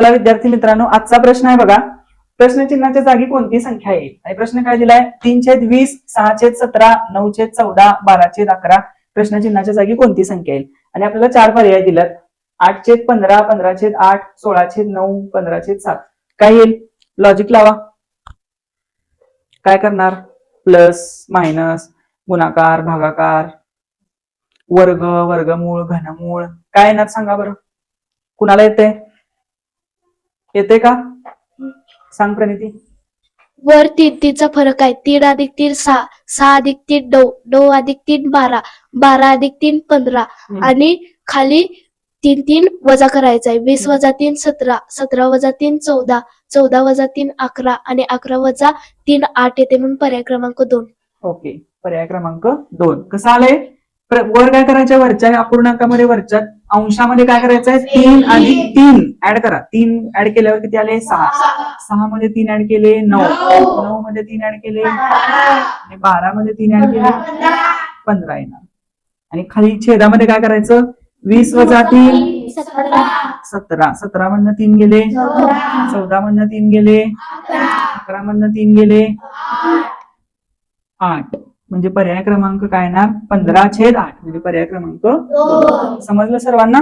चला विद्यार्थी मित्रांनो, आजचा प्रश्न आहे बघा. प्रश्नचिन्हाच्या जागी कोणती संख्या येईल? आणि प्रश्न काय दिलाय? 3/20, 6/17, 9/14, 12/11. प्रश्नचिन्हाच्या जागी कोणती संख्या येईल? आणि आपल्याला 4 पर्याय दिलेत. 8/15, 15/8, 16/9, 15/7. काय येईल? लॉजिक लावा. काय करणार? प्लस, मायनस, गुणाकार, भागाकार, वर्ग, वर्गमूळ, घनमूळ, काय येणार सांगा बरं. कुणाला येते? येते का? सांग प्रणिती. वर 3 फरक आहे. 3 अधिक 3 6, 6 अधिक 3 9, 9 अधिक 3 12, 12 अधिक 3 15 आणि खाली 3 वजा करायचा आहे. 20 वजा 3 17, 17 वजा 3 14, 14 वजा 3 11 आणि 11 वजा 3 8 येते, म्हणून पर्याय क्रमांक 2. ओके, पर्याय क्रमांक 2. कसं आलंय? वर काय करायचं? वरच्या अपूर्णांकामध्ये वरच्या अंशामध्ये काय करायचंय? 3 अधिक 3 ऍड करा. 3 ऍड केल्यावर किती आले? 6. 6 मध्ये 3 ऍड केले 9, 9 मध्ये 3 ऍड केले आणि 12 मध्ये 3 ऍड केले 15 येणार. आणि खाली छेदामध्ये काय करायचं? 20 वजा 3 17, 17 मधनं 3 गेले 14 मधनं 3 गेले 11 मधनं 3 गेले 8. म्हणजे पर्याय क्रमांक काय येणार? 15/8. म्हणजे पर्याय क्रमांक 2. समजलं सर्वांना?